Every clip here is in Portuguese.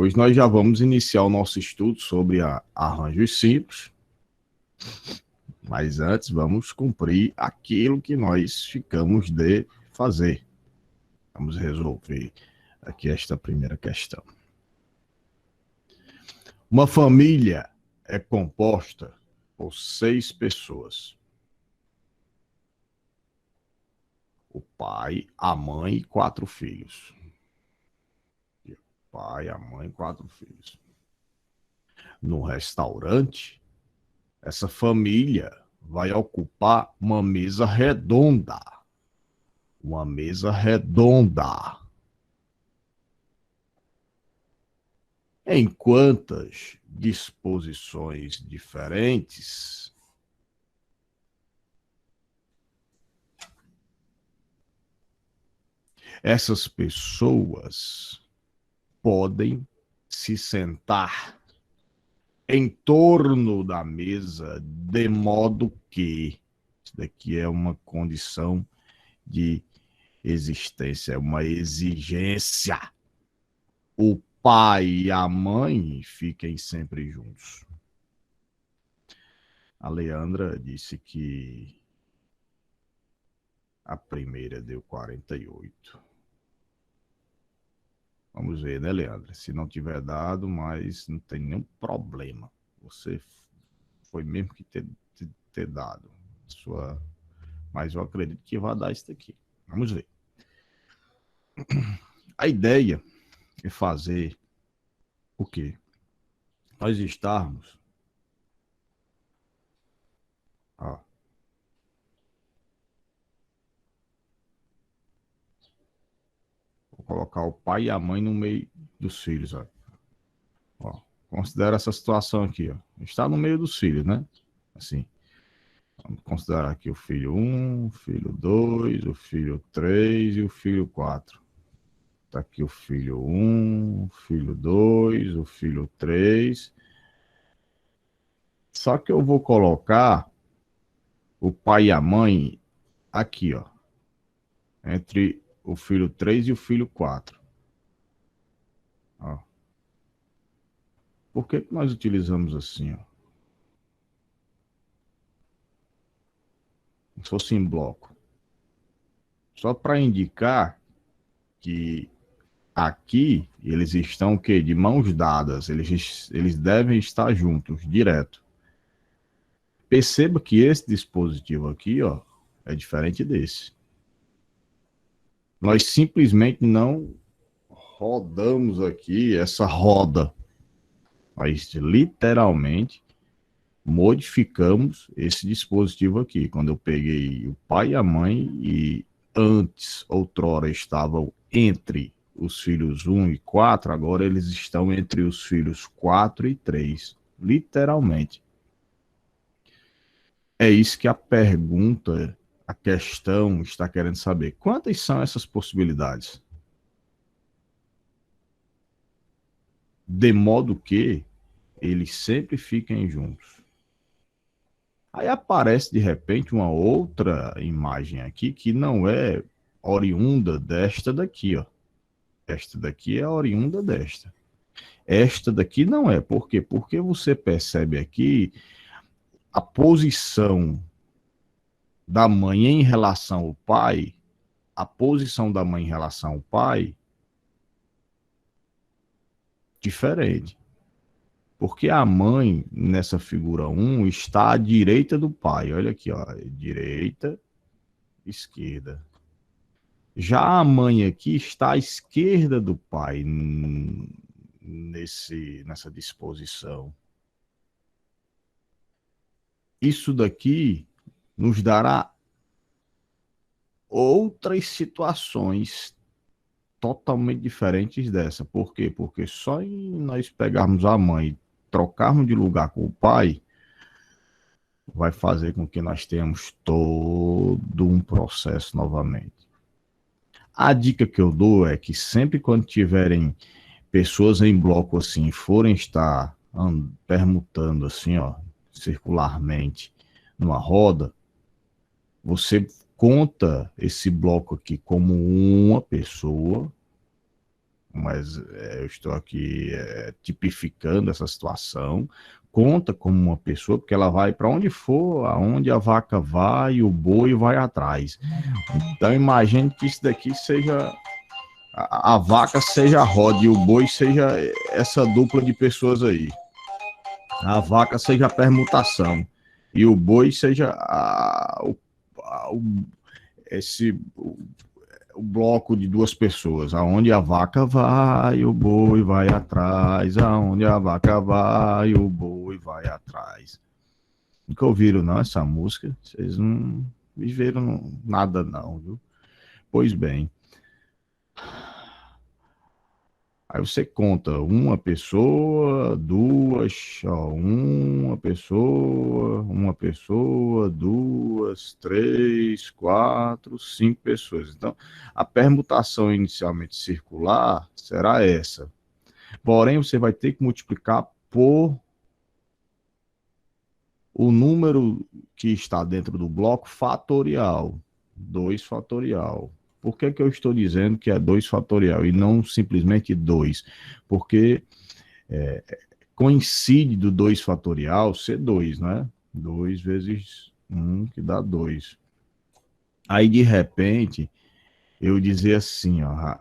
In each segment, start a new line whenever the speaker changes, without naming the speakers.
Hoje nós já vamos iniciar o nosso estudo sobre arranjos simples, mas antes vamos cumprir aquilo que nós ficamos de fazer. Vamos resolver aqui esta primeira questão. Uma família é composta por 6 pessoas. O pai, a mãe e 4 filhos. O pai, a mãe e 4 filhos. No restaurante, essa família vai ocupar uma mesa redonda. Uma mesa redonda. Em quantas disposições diferentes essas pessoas podem se sentar em torno da mesa, de modo que isso daqui é uma condição de existência, é uma exigência. O pai e a mãe fiquem sempre juntos. A Leandra disse que a primeira deu 48. Vamos ver, né, Leandra? Se não tiver dado, mas não tem nenhum problema. Você foi mesmo que ter dado. Mas eu acredito que vai dar isso daqui. Vamos ver. A ideia é fazer o quê? Nós estarmos... Ó, vou colocar o pai e a mãe no meio dos filhos. Ó, considera essa situação aqui. Ó. Está no meio dos filhos, né? Assim. Vamos considerar aqui o filho 1, o filho 2, o filho 3 e o filho 4. Está aqui o filho 1, o filho 2, o filho 3. Só que eu vou colocar o pai e a mãe aqui, ó. Entre o filho 3 e o filho 4. Ó. Por que nós utilizamos assim, ó? Se fosse em bloco. Só para indicar que aqui eles estão o quê? De mãos dadas. Eles devem estar juntos, direto. Perceba que esse dispositivo aqui, ó, é diferente desse. Nós simplesmente não rodamos aqui essa roda. Nós literalmente modificamos esse dispositivo aqui. Quando eu peguei o pai e a mãe e antes, outrora, estavam entre os filhos 1 e 4, agora eles estão entre os filhos 4 e 3. Literalmente. É isso que a pergunta, a questão está querendo saber. Quantas são essas possibilidades? De modo que eles sempre fiquem juntos. Aí aparece de repente uma outra imagem aqui que não é oriunda desta daqui, ó. Esta daqui é oriunda desta. Esta daqui não é. Por quê? Porque você percebe aqui a posição da mãe em relação ao pai, a posição da mãe em relação ao pai, diferente. Porque a mãe, nessa figura 1, está à direita do pai. Olha aqui, ó. Direita, esquerda. Já a mãe aqui está à esquerda do pai, nessa disposição. Isso daqui nos dará outras situações totalmente diferentes dessa. Por quê? Porque só em nós pegarmos a mãe e trocarmos de lugar com o pai, vai fazer com que nós tenhamos todo um processo novamente. A dica que eu dou é que sempre quando tiverem pessoas em bloco assim, forem estar permutando assim, ó, circularmente numa roda, você conta esse bloco aqui como uma pessoa, mas eu estou aqui tipificando essa situação, conta como uma pessoa, porque ela vai para onde for, aonde a vaca vai, o boi vai atrás. Então imagine que isso daqui seja a vaca seja a roda e o boi seja essa dupla de pessoas aí. A vaca seja a permutação e o boi seja esse o bloco de duas pessoas, aonde a vaca vai, o boi vai atrás, aonde a vaca vai, o boi vai atrás. Nunca ouviram não essa música? Vocês não viveram nada não, viu? Pois bem, aí você conta uma pessoa, duas, ó, uma pessoa, duas, três, quatro, cinco pessoas. Então, a permutação inicialmente circular será essa. Porém, você vai ter que multiplicar por o número que está dentro do bloco fatorial, 2 fatorial. Por que eu estou dizendo que é 2 fatorial e não simplesmente 2? Porque coincide do 2 fatorial ser 2, né? 2 vezes 1, que dá 2. Aí, de repente, eu dizer assim, ó,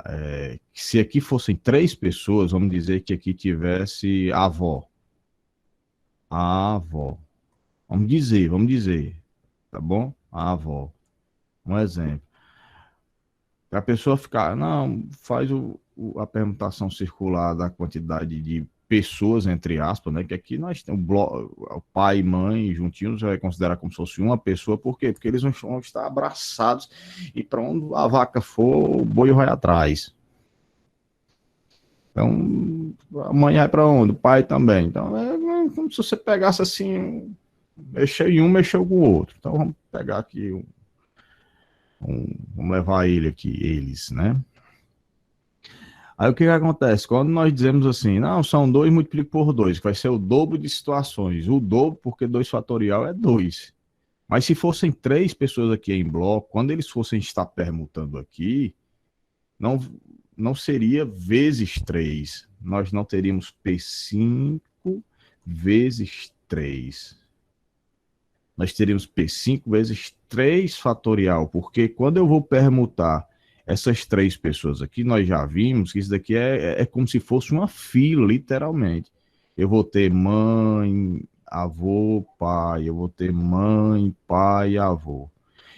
se aqui fossem 3 pessoas, vamos dizer que aqui tivesse a avó. A avó. Vamos dizer, tá bom? A avó. Um exemplo. A pessoa ficar, não, faz a permutação circular da quantidade de pessoas, entre aspas, né? Que aqui nós temos o pai e mãe juntinhos, vai considerar como se fosse uma pessoa, por quê? Porque eles vão estar abraçados e para onde a vaca for, o boi vai atrás. Então, a mãe vai para onde? O pai também. Então, é como se você pegasse assim, mexer em um, mexeu com o outro. Então, vamos pegar aqui vamos levar ele aqui, eles, né? Aí o que que acontece? Quando nós dizemos assim, não, são 2, multiplico por 2, que vai ser o dobro de situações. O dobro, porque 2 fatorial é 2. Mas se fossem 3 pessoas aqui em bloco, quando eles fossem estar permutando aqui, não, não seria vezes 3. Nós não teríamos P5 vezes 3. Nós teríamos P5 vezes 3 fatorial, porque quando eu vou permutar essas 3 pessoas aqui, nós já vimos que isso daqui é como se fosse uma fila, literalmente. Eu vou ter mãe, avô, pai, eu vou ter mãe, pai, avô.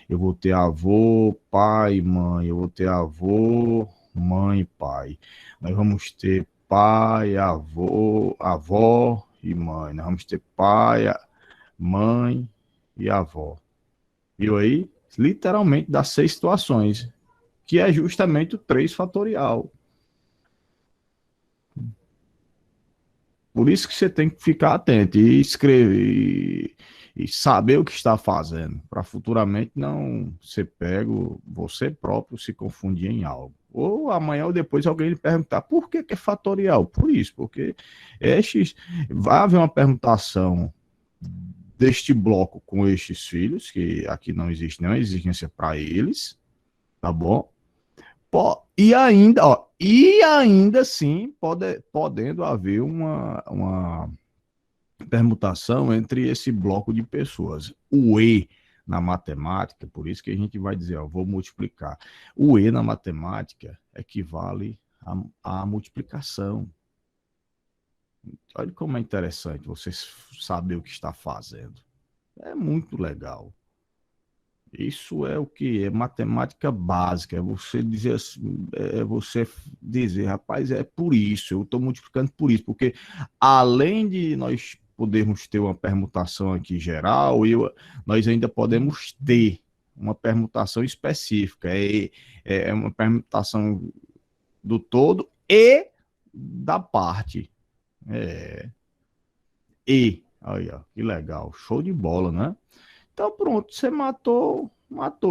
Eu vou ter avô, pai, mãe, eu vou ter avô, mãe, pai. Nós vamos ter pai, avô, avó e mãe. Nós vamos ter pai, mãe e avó. Viu aí? Literalmente dá 6 situações, que é justamente o 3 fatorial. Por isso que você tem que ficar atento e escrever e saber o que está fazendo, para futuramente não ser pego você próprio se confundir em algo. Ou amanhã ou depois alguém lhe perguntar por que é fatorial? Por isso, porque vai haver uma permutação deste bloco com estes filhos, que aqui não existe nenhuma exigência para eles, tá bom? E ainda assim, podendo haver uma permutação entre esse bloco de pessoas. O E na matemática, por isso que a gente vai dizer, ó, vou multiplicar. O E na matemática equivale à multiplicação. Olha como é interessante você saber o que está fazendo. É muito legal. Isso é o que é matemática básica. É você dizer assim, você dizer, rapaz, é por isso, eu estou multiplicando por isso, porque além de nós podermos ter uma permutação aqui geral, nós ainda podemos ter uma permutação específica. É uma permutação do todo e da parte. É, aí, ó, que legal, show de bola, né? Então pronto, você matou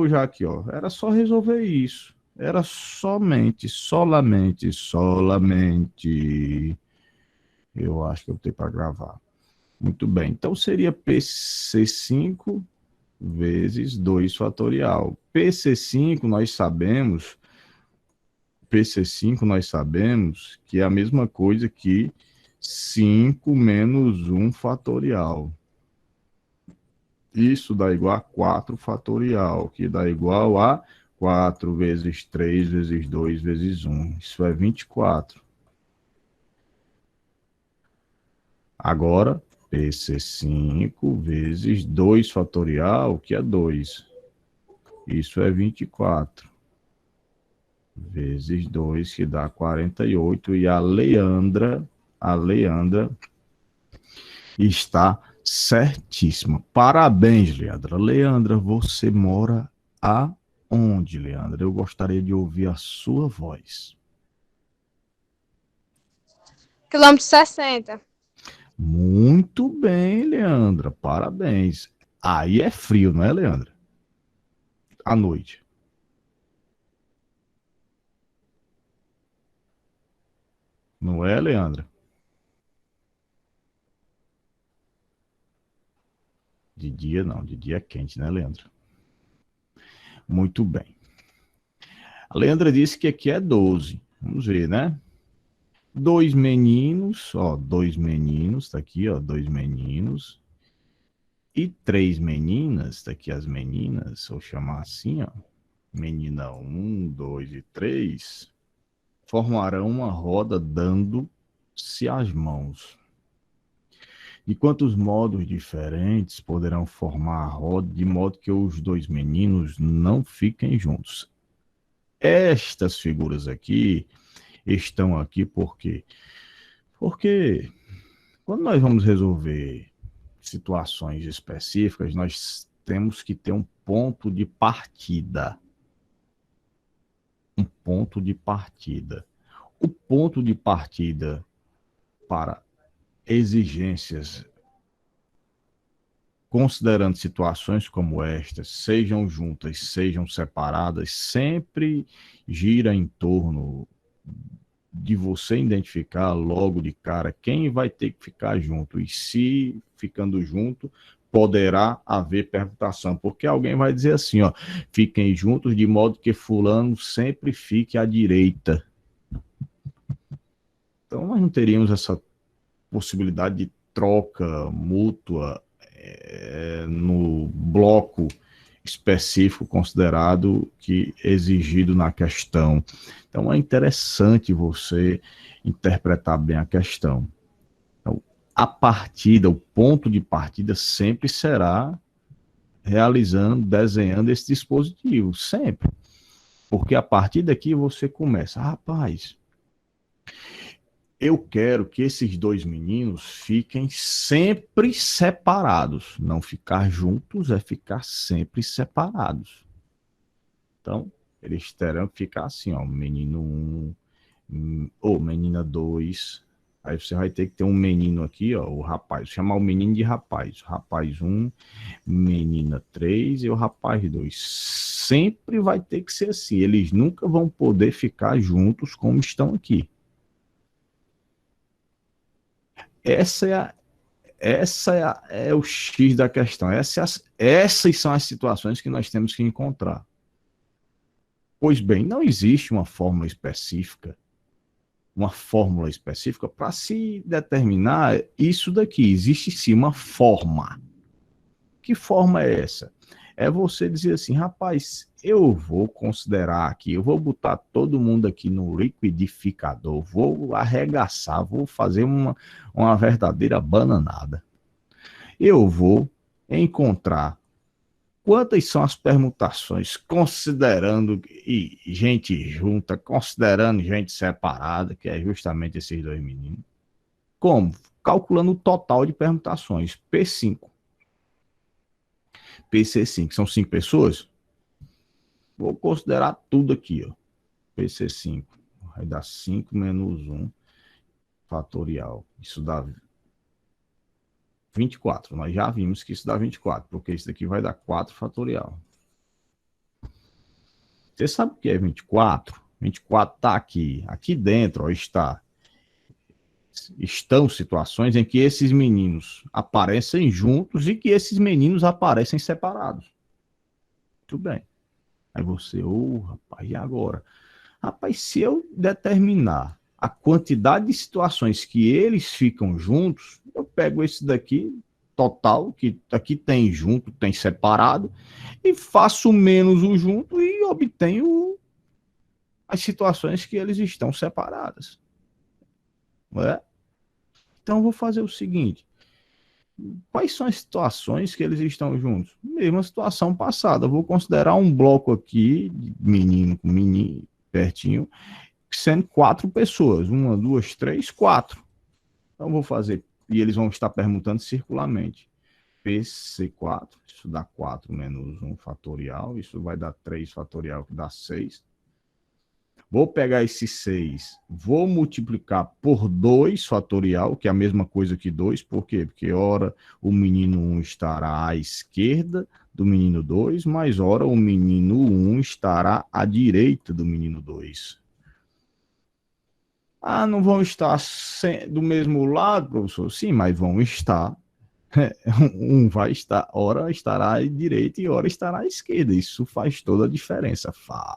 já aqui, ó. Era só resolver isso. Era solamente. Eu acho que eu tenho para gravar. Muito bem. Então seria PC5 vezes 2 fatorial. PC5 nós sabemos, PC5 nós sabemos que é a mesma coisa que 5 menos 1 fatorial. Isso dá igual a 4 fatorial, que dá igual a 4 vezes 3 vezes 2 vezes 1. Isso é 24. Agora, PC5 vezes 2 fatorial, que é 2. Isso é 24. Vezes 2, que dá 48. E a Leandra está certíssima. Parabéns, Leandra. Leandra, você mora aonde, Leandra? Eu gostaria de ouvir a sua voz.
Quilômetro 60.
Muito bem, Leandra. Parabéns. Aí é frio, não é, Leandra? À noite. Não é, Leandra? De dia não, de dia é quente, né, Leandra? Muito bem. A Leandra disse que aqui é 12. Vamos ver, né? Dois meninos, ó, dois meninos, tá aqui, ó, dois meninos. E três meninas, tá aqui as meninas, vou chamar assim, ó. Menina 1, 2 e 3 formarão uma roda dando-se as mãos. De quantos modos diferentes poderão formar a roda de modo que os dois meninos não fiquem juntos? Estas figuras aqui estão aqui por quê? Porque quando nós vamos resolver situações específicas, nós temos que ter um ponto de partida. Um ponto de partida. O ponto de partida para exigências, considerando situações como estas, sejam juntas, sejam separadas, sempre gira em torno de você identificar logo de cara quem vai ter que ficar junto. E se ficando junto, poderá haver permutação, porque alguém vai dizer assim, ó, fiquem juntos de modo que fulano sempre fique à direita. Então nós não teríamos essa possibilidade de troca mútua no bloco específico considerado que exigido na questão. Então é interessante você interpretar bem a questão. Então, a partida, o ponto de partida sempre será realizando, desenhando esse dispositivo, sempre. Porque a partir daqui você começa, rapaz, eu quero que esses dois meninos fiquem sempre separados. Não ficar juntos é ficar sempre separados. Então, eles terão que ficar assim, ó, menino 1, ou menina 2. Aí você vai ter que ter um menino aqui, ó, o rapaz, chamar o menino de rapaz. Rapaz 1, menina 3 e o rapaz 2. Sempre vai ter que ser assim. Eles nunca vão poder ficar juntos como estão aqui. Essa é a, é o X da questão. Essas são as situações que nós temos que encontrar. Pois bem, não existe uma fórmula específica para se determinar isso daqui. Existe sim uma forma. Que forma é essa? É você dizer assim, rapaz, eu vou considerar aqui, eu vou botar todo mundo aqui no liquidificador, vou arregaçar, vou fazer uma verdadeira bananada. Eu vou encontrar quantas são as permutações, considerando gente junta, considerando gente separada, que é justamente esses dois meninos. Como? Calculando o total de permutações, P5. PC5, são 5 pessoas? Vou considerar tudo aqui, ó. PC5. Vai dar 5 menos 1 fatorial. Isso dá 24. Nós já vimos que isso dá 24, porque isso daqui vai dar 4 fatorial. Você sabe o que é 24? 24 está aqui. Aqui dentro, ó, estão situações em que esses meninos aparecem juntos e que esses meninos aparecem separados. Muito bem. Aí você, rapaz, e agora? Rapaz, se eu determinar a quantidade de situações que eles ficam juntos, eu pego esse daqui, total, que aqui tem junto, tem separado, e faço menos o junto e obtenho as situações que eles estão separadas. Não é? Então, eu vou fazer o seguinte: quais são as situações que eles estão juntos? Mesma situação passada. Eu vou considerar um bloco aqui, de menino com menino, pertinho, sendo 4 pessoas. 1, 2, 3, 4. Então, vou fazer, e eles vão estar perguntando circularmente. PC4, isso dá 4 menos 1 fatorial, isso vai dar 3 fatorial, que dá 6. Vou pegar esse 6, vou multiplicar por 2 fatorial, que é a mesma coisa que 2, por quê? Porque ora o menino 1 estará à esquerda do menino 2, mas ora o menino 1 estará à direita do menino 2. Ah, não vão estar do mesmo lado, professor? Sim, mas vão estar. Um vai estar, ora estará à direita e ora estará à esquerda. Isso faz toda a diferença. Faz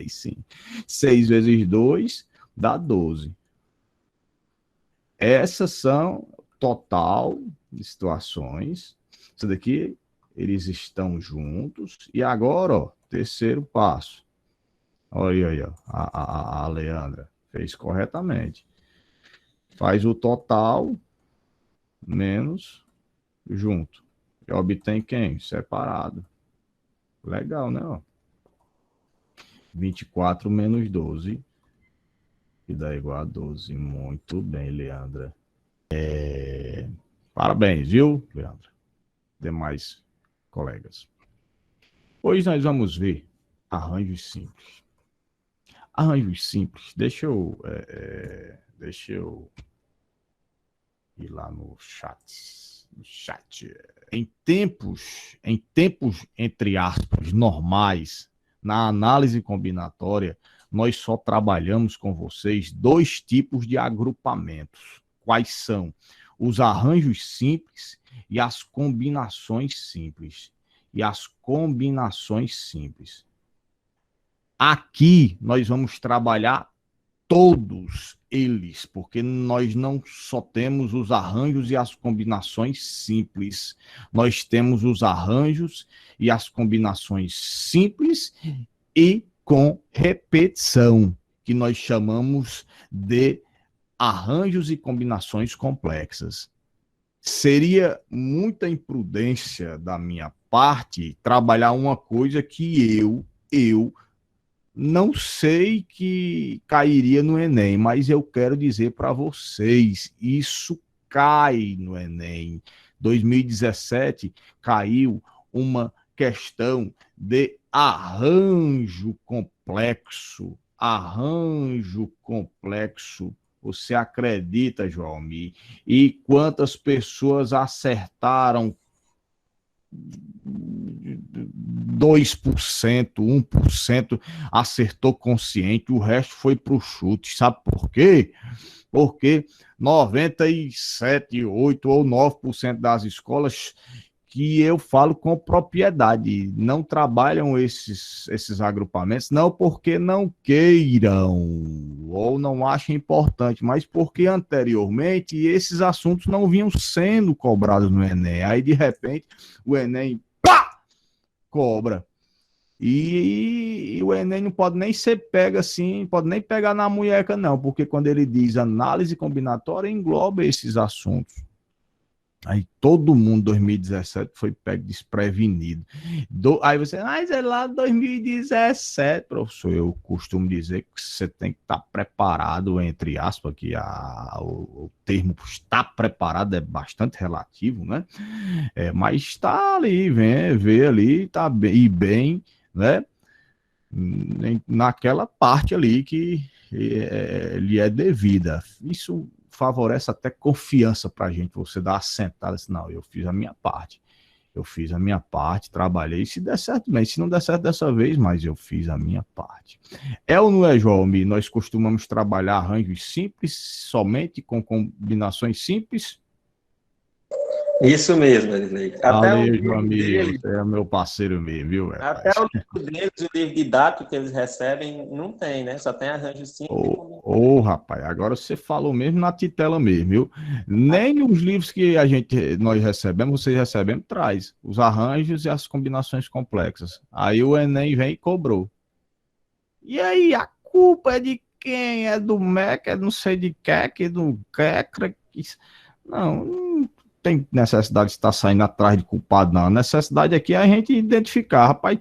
sim. 6 vezes 2 dá 12. Essas são total de situações. Isso daqui, eles estão juntos. E agora, ó, terceiro passo. Olha aí, ó, a Leandra fez corretamente. Faz o total menos junto. E obtém quem? Separado. Legal, né? Ó. 24 menos 12, que dá igual a 12. Muito bem, Leandra. Parabéns, viu, Leandra? Demais colegas. Hoje nós vamos ver arranjos simples. Arranjos simples. Deixa eu ir lá no chat. Em tempos, entre aspas, normais, na análise combinatória, nós só trabalhamos com vocês 2 tipos de agrupamentos. Quais são? Os arranjos simples e as combinações simples. Aqui nós vamos trabalhar todos eles, porque nós não só temos os arranjos e as combinações simples, nós temos os arranjos e as combinações simples e com repetição, que nós chamamos de arranjos e combinações complexas. Seria muita imprudência da minha parte trabalhar uma coisa que eu não sei que cairia no Enem, mas eu quero dizer para vocês, isso cai no Enem. 2017 caiu uma questão de arranjo complexo. Arranjo complexo. Você acredita, Joalmi? E quantas pessoas acertaram 2%, 1% acertou consciente, o resto foi para o chute. Sabe por quê? Porque 97, 8 ou 9% das escolas que eu falo com propriedade não trabalham esses agrupamentos, não porque não queiram ou não achem importante, mas porque anteriormente esses assuntos não vinham sendo cobrados no Enem. Aí, de repente, o Enem cobra. E o Enem não pode nem ser pego assim, pode nem pegar na munheca, não, porque quando ele diz análise combinatória, engloba esses assuntos. Aí todo mundo, 2017, foi pego desprevenido. Aí você, mas é lá 2017, professor. Eu costumo dizer que você tem que estar preparado, entre aspas, que o termo estar preparado é bastante relativo, né? Mas está ali, vê ali, está bem, e bem, né? Naquela parte ali que lhe é devida. Isso favorece até confiança para a gente, você dar uma sentada assim, não, eu fiz a minha parte, trabalhei, se der certo bem, se não der certo dessa vez, mas eu fiz a minha parte. É ou não é, Joalmi? Nós costumamos trabalhar arranjos simples, somente com combinações simples?
Isso mesmo, Ednei. Até o
Valeu, meu
livro
amigo.
dele,
Você é meu parceiro mesmo, viu,
até
rapaz?
o livro deles, o livro didático que eles recebem, não tem, né? Só tem arranjo simples e combinatório.
Rapaz, agora você falou mesmo na titela mesmo, viu? Nem os livros que nós recebemos, vocês recebem, traz os arranjos e as combinações complexas. Aí o Enem vem e cobrou. E aí, a culpa é de quem? É do MEC, é não sei de que, do QUECRA? Não, não tem necessidade de estar saindo atrás de culpado, não. A necessidade aqui é a gente identificar. Rapaz,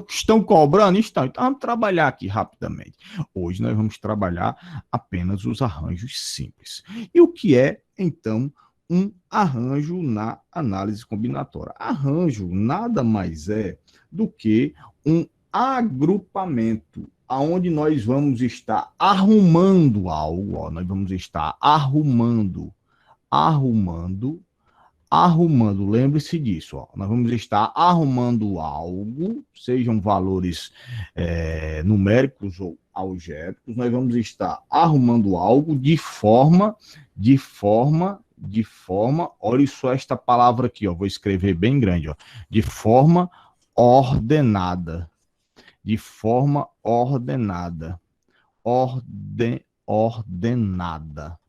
estão cobrando? Então vamos trabalhar aqui rapidamente. Hoje nós vamos trabalhar apenas os arranjos simples. E o que é, então, um arranjo na análise combinatória? Arranjo nada mais é do que um agrupamento, aonde nós vamos estar arrumando algo, ó, nós vamos estar arrumando, lembre-se disso, ó, nós vamos estar arrumando algo, sejam valores numéricos ou algébricos, nós vamos estar arrumando algo olha só esta palavra aqui, ó, vou escrever bem grande, ó, de forma ordenada, de forma ordenada, ordenada,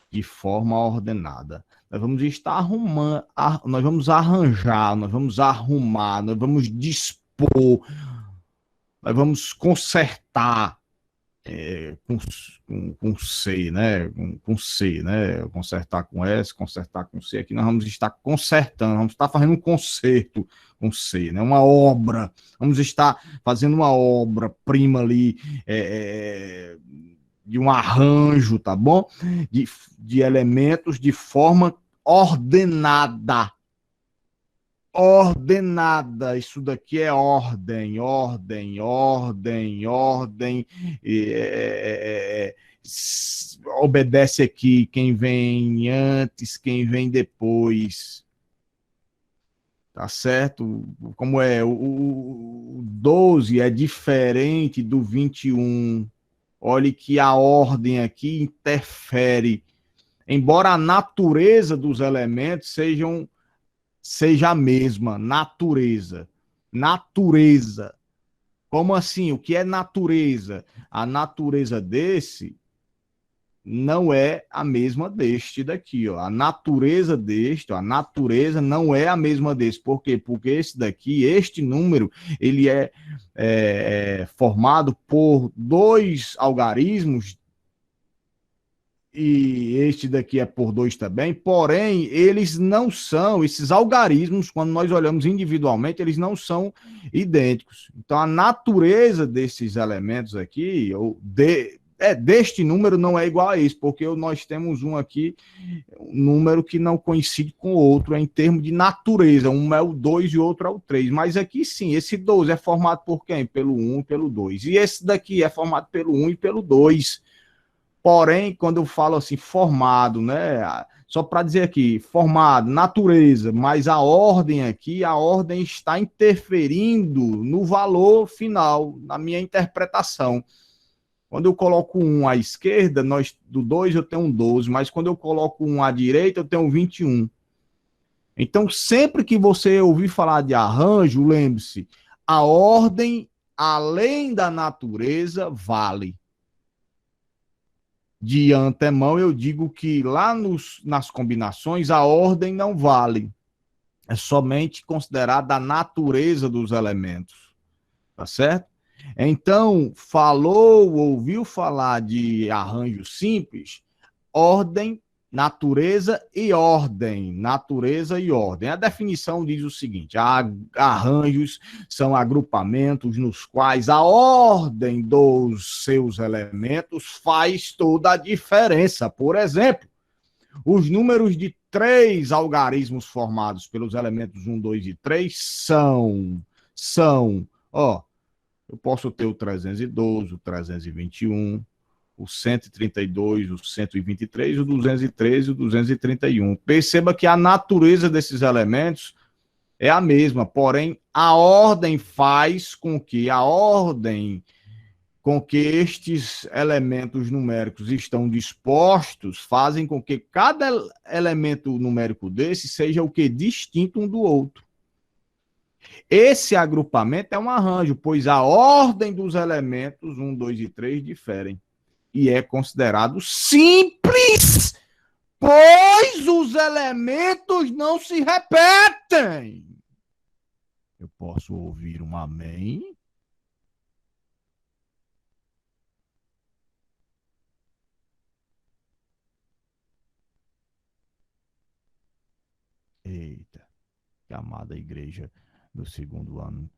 de forma ordenada. Nós vamos estar arrumando, nós vamos arranjar, nós vamos arrumar, nós vamos dispor, nós vamos consertar, com C, né? Com C, né? Consertar com S, consertar com C. Aqui nós vamos estar consertando, vamos estar fazendo um conserto com C, né? Uma obra. Vamos estar fazendo uma obra-prima ali, de um arranjo, tá bom? De elementos de forma ordenada. Ordenada, isso daqui é ordem, obedece aqui quem vem antes, quem vem depois, tá certo? Como é, o 12 é diferente do 21, olhe que a ordem aqui interfere, embora a natureza dos elementos seja a mesma, natureza. Natureza. Como assim? O que é natureza? A natureza desse não é a mesma deste daqui, ó. A natureza deste, ó, a natureza não é a mesma desse. Por quê? Porque esse daqui, este número, ele é formado por dois algarismos, e este daqui é por 2 também, porém, eles não são, esses algarismos, quando nós olhamos individualmente, eles não são idênticos. Então, a natureza desses elementos aqui, deste número não é igual a esse, porque nós temos um aqui, um número que não coincide com o outro em termos de natureza, um é o 2 e o outro é o 3, mas aqui sim, esse 12 é formado por quem? Pelo 1 e pelo 2, e esse daqui é formado pelo 1 e pelo 2. Porém, quando eu falo assim, formado, né? Só para dizer aqui, formado, natureza, mas a ordem aqui, a ordem está interferindo no valor final, na minha interpretação. Quando eu coloco 1 à esquerda, do 2 eu tenho um 12, mas quando eu coloco 1 à direita, eu tenho um 21. Então, sempre que você ouvir falar de arranjo, lembre-se, a ordem, além da natureza, vale. De antemão, eu digo que lá nas combinações, a ordem não vale. É somente considerada a natureza dos elementos. Tá certo? Então, ouviu falar de arranjo simples, ordem, natureza e ordem. Natureza e ordem. A definição diz o seguinte: arranjos são agrupamentos nos quais a ordem dos seus elementos faz toda a diferença. Por exemplo, os números de 3 algarismos formados pelos elementos 1, 2 e 3 ó, eu posso ter o 312, o 321, o 132, o 123, o 213 e o 231. Perceba que a natureza desses elementos é a mesma, porém a ordem faz com que a ordem com que estes elementos numéricos estão dispostos fazem com que cada elemento numérico desse seja o que? Distinto um do outro. Esse agrupamento é um arranjo, pois a ordem dos elementos 1, 2 e 3 diferem. E é considerado simples, pois os elementos não se repetem. Eu posso ouvir um amém? Eita, que amada igreja do segundo ano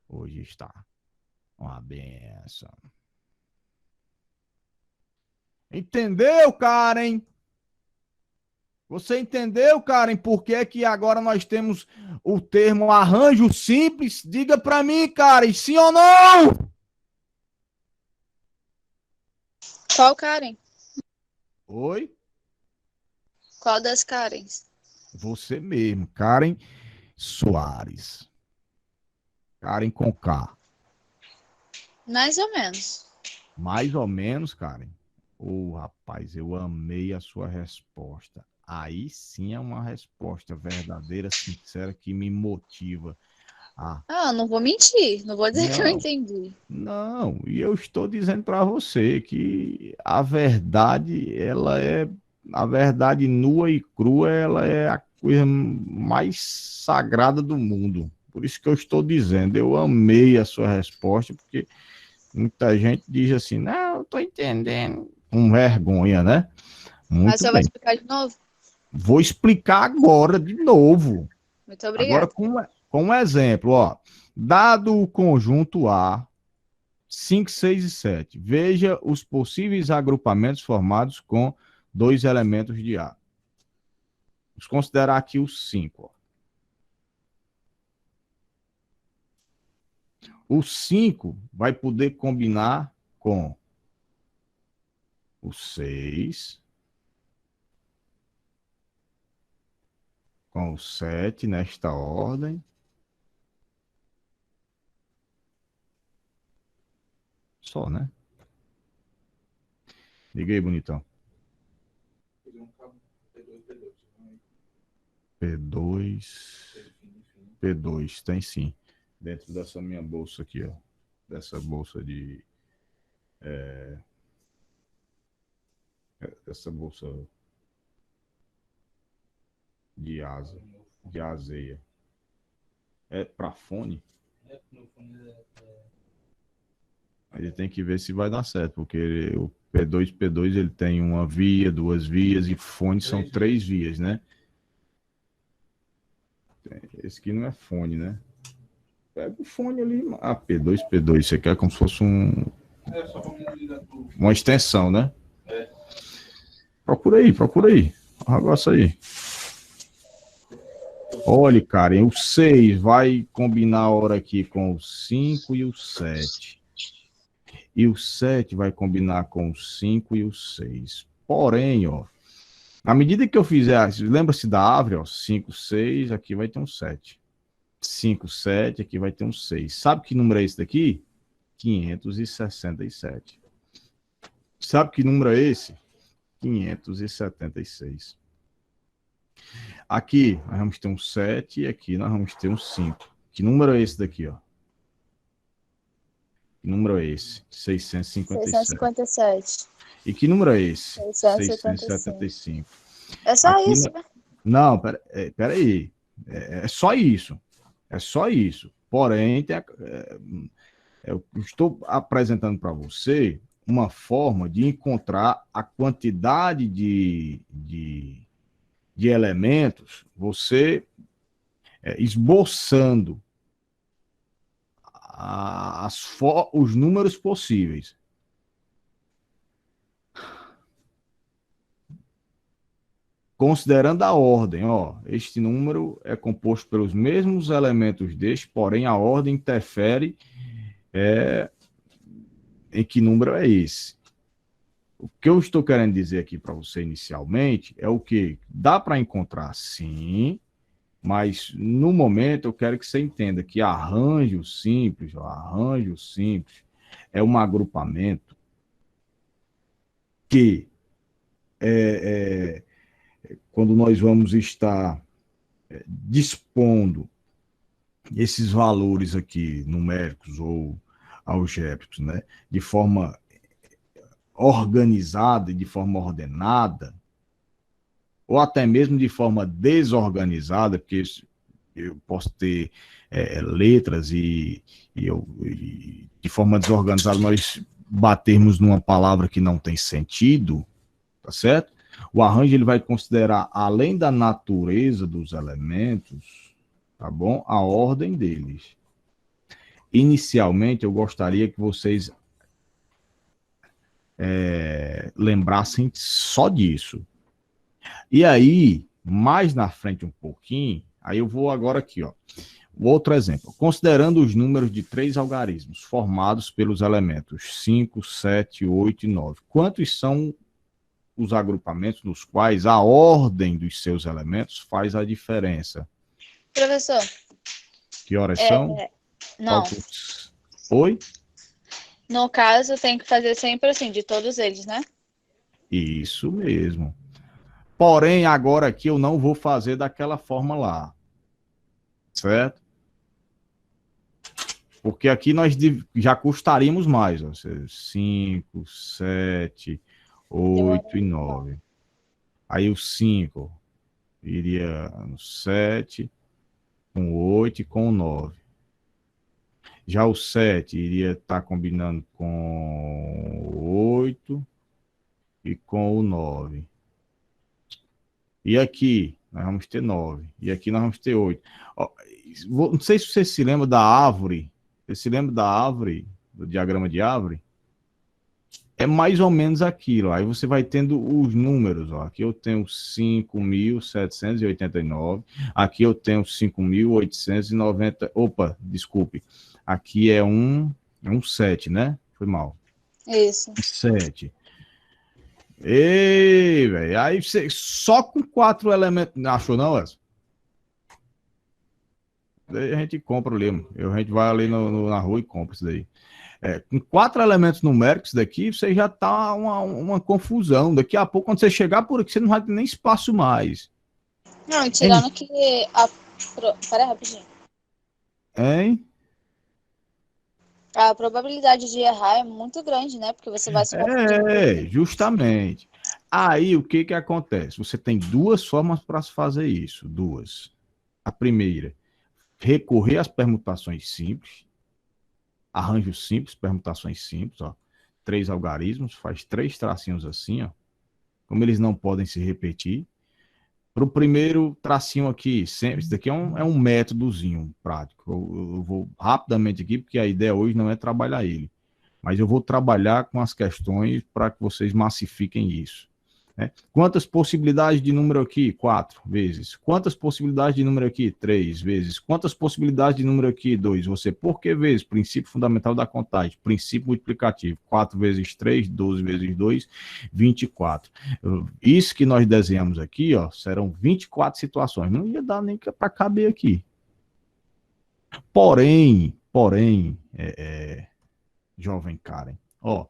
hoje está uma benção. Entendeu, Karen? Você entendeu, Karen, por que que agora nós temos o termo arranjo simples? Diga para mim, Karen, sim ou não?
Qual Karen?
Oi?
Qual das Karens?
Você mesmo, Karen Soares. Karen com K.
Mais ou menos.
Mais ou menos, Karen. Rapaz, eu amei a sua resposta. Aí sim é uma resposta verdadeira, sincera, que me motiva a...
Não vou mentir. Não vou dizer que eu entendi.
Não, e eu estou dizendo para você que a verdade, a verdade nua e crua, ela é a coisa mais sagrada do mundo. Por isso que eu estou dizendo, eu amei a sua resposta, porque muita gente diz assim, não, eu estou entendendo, com vergonha, né?
Mas você vai explicar de novo?
Vou explicar agora de novo.
Muito obrigada.
Agora, com um exemplo, ó. Dado o conjunto A, 5, 6 e 7, veja os possíveis agrupamentos formados com dois elementos de A. Vamos considerar aqui os 5. O 5 vai poder combinar com o 6, com o 7, nesta ordem. Só, né? Liga aí, bonitão. P2, tem sim. Dentro dessa minha bolsa aqui, ó. Dessa bolsa de... essa bolsa de asa, de azeia. É para fone? Aí tem que ver se vai dar certo, porque o P2 ele tem uma via, duas vias, e fone são 3 vias, né? Esse aqui não é fone, né? Pega o fone ali. P2, você quer como se fosse uma extensão, né? Procura aí. O negócio aí. Olha, cara, o 6 vai combinar a hora aqui com o 5 e o 7. E o 7 vai combinar com o 5 e o 6. Porém, ó, à medida que eu fizer, lembra-se da árvore, ó, 5, 6, aqui vai ter um 7. 5, 7, aqui vai ter um 6. Sabe que número é esse daqui? 567. Sabe que número é esse? 576. Aqui nós vamos ter um 7 e aqui nós vamos ter um 5. Que número é esse daqui, ó? Que número é esse? 657. E que número é esse? 675.
É só aqui, isso, né?
Não, peraí. É só isso. É só isso. Porém, eu estou apresentando para você uma forma de encontrar a quantidade de elementos, você esboçando os números possíveis. Considerando a ordem, ó, este número é composto pelos mesmos elementos deste, porém a ordem interfere em que número é esse. O que eu estou querendo dizer aqui para você inicialmente é o que dá para encontrar sim, mas no momento eu quero que você entenda que arranjo simples é um agrupamento que, quando nós vamos estar dispondo esses valores aqui, numéricos ou algébricos, né, de forma organizada e de forma ordenada, ou até mesmo de forma desorganizada, porque eu posso ter letras e de forma desorganizada nós batermos numa palavra que não tem sentido, tá certo? O arranjo ele vai considerar, além da natureza dos elementos, tá bom? A ordem deles. Inicialmente, eu gostaria que vocês lembrassem só disso. E aí, mais na frente um pouquinho, aí eu vou agora aqui, ó. Outro exemplo. Considerando os números de 3 algarismos formados pelos elementos 5, 7, 8 e 9. Quantos são os agrupamentos nos quais a ordem dos seus elementos faz a diferença?
Professor.
Que horas são?
Não.
Oi?
No caso, tem que fazer sempre assim, de todos eles, né?
Isso mesmo. Porém, agora aqui eu não vou fazer daquela forma lá. Certo? Porque aqui nós já custaríamos mais. Ó, 5, 7, 8 e 9. Aí o 5 iria no 7, com 8 e com 9. Já o 7 iria estar combinando com o 8 e com o 9. E aqui nós vamos ter 9. E aqui nós vamos ter 8. Ó, não sei se você se lembra da árvore. Você se lembra da árvore, do diagrama de árvore? É mais ou menos aquilo. Aí você vai tendo os números. Ó. Aqui eu tenho 5.789. Aqui eu tenho 5.890. Opa, desculpe. Aqui é um 7, né? Foi mal.
Isso.
7. Ei, velho. Aí você só com 4 elementos. Não achou, não, Wesley? Daí a gente compra ali. A gente vai ali na rua e compra isso daí. Com 4 elementos numéricos daqui, você já tá uma confusão. Daqui a pouco, quando você chegar por aqui, você não vai ter nem espaço mais.
Não, tirando que Pera rapidinho.
Hein?
A probabilidade de errar é muito grande, né? Porque você vai se confundir.
Justamente. Aí, o que acontece? Você tem 2 formas para se fazer isso. 2. A primeira, recorrer às permutações simples. Arranjos simples, permutações simples, ó. 3 algarismos, faz 3 tracinhos assim, ó. Como eles não podem se repetir. Para o primeiro tracinho aqui, sempre, isso daqui é um métodozinho prático. Eu vou rapidamente aqui, porque a ideia hoje não é trabalhar ele. Mas eu vou trabalhar com as questões para que vocês massifiquem isso. Né? Quantas possibilidades de número aqui? 4 vezes. Quantas possibilidades de número aqui? 3 vezes. Quantas possibilidades de número aqui? 2. Você, por que vezes? Princípio fundamental da contagem. Princípio multiplicativo. 4 vezes 3, 12 vezes 2, 24. Isso que nós desenhamos aqui, ó, serão 24 situações. Não ia dar nem para caber aqui. Porém, jovem Karen, ó,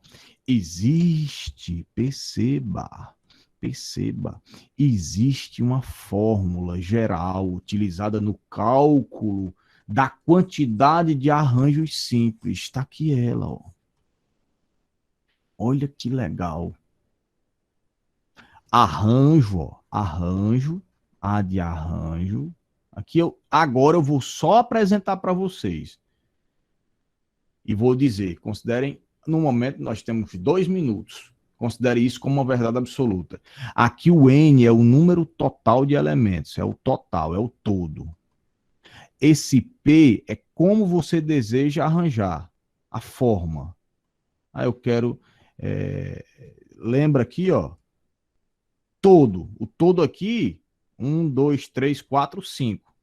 perceba, existe uma fórmula geral utilizada no cálculo da quantidade de arranjos simples. Está aqui ela, ó. Olha que legal. Arranjo, ó, arranjo, A de arranjo. Aqui agora eu vou só apresentar para vocês. E vou dizer, considerem, no momento nós temos 2 minutos. Considere isso como uma verdade absoluta. Aqui o N é o número total de elementos, é o total, é o todo. Esse P é como você deseja arranjar a forma. Aí eu quero... lembra aqui, ó. Todo. O todo aqui, 1, 2, 3, 4, 5.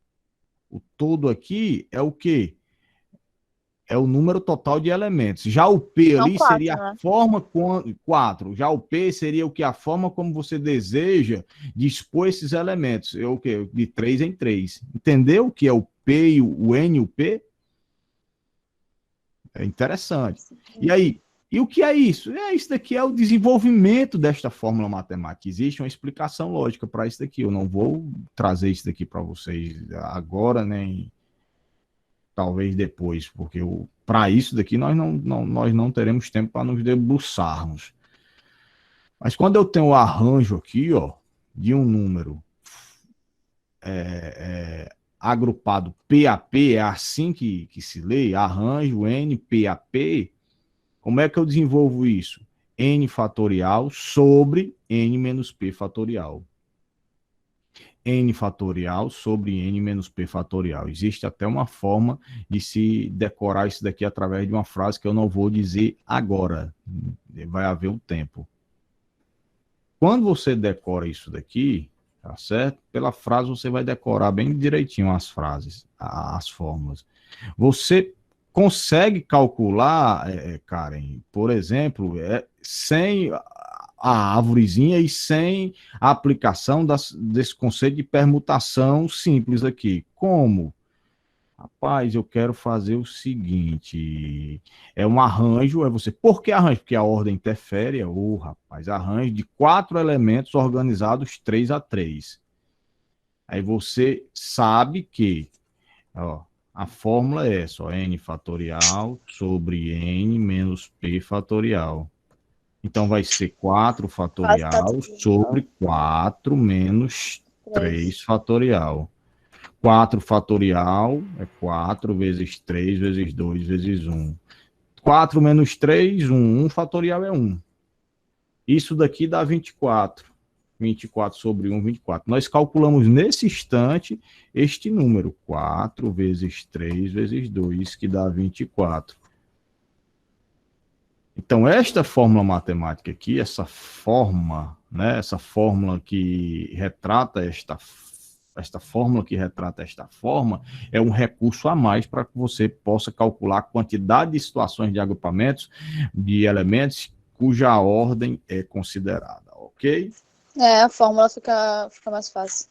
O todo aqui é o quê? É o número total de elementos. Já o P ali seria a forma 4. Já o P seria o que? A forma como você deseja dispor esses elementos. É o quê? De 3 em 3. Entendeu o que é o P, o N e o P? É interessante. E aí, e o que é isso? Isso daqui é o desenvolvimento desta fórmula matemática. Existe uma explicação lógica para isso daqui. Eu não vou trazer isso daqui para vocês agora, nem talvez depois, porque para isso daqui nós não teremos tempo para nos debruçarmos. Mas quando eu tenho o arranjo aqui, ó, de um número agrupado PAP, é assim que se lê, arranjo N, PAP, como é que eu desenvolvo isso? N fatorial sobre N menos P fatorial. N fatorial sobre N menos P fatorial. Existe até uma forma de se decorar isso daqui através de uma frase que eu não vou dizer agora. Vai haver o tempo. Quando você decora isso daqui, tá certo? Pela frase você vai decorar bem direitinho as frases, as fórmulas. Você consegue calcular, Karen, por exemplo, sem a árvorezinha e sem a aplicação desse conceito de permutação simples aqui. Como? Rapaz, eu quero fazer o seguinte, é um arranjo, por que arranjo? Porque a ordem interfere, rapaz, arranjo de 4 elementos organizados 3 a 3. Aí você sabe que, ó, a fórmula é essa, N fatorial sobre N menos P fatorial. Então vai ser 4 fatorial sobre 4 menos 3 fatorial. 4 fatorial é 4 vezes 3 vezes 2 vezes 1. 4 menos 3, 1. 1 fatorial é 1. Isso daqui dá 24. 24 sobre 1, 24. Nós calculamos nesse instante este número. 4 vezes 3 vezes 2, que dá 24. Então, esta fórmula matemática aqui, essa forma, né, essa fórmula que retrata esta fórmula que retrata esta forma, é um recurso a mais para que você possa calcular a quantidade de situações de agrupamentos de elementos cuja ordem é considerada, ok?
A fórmula fica mais fácil.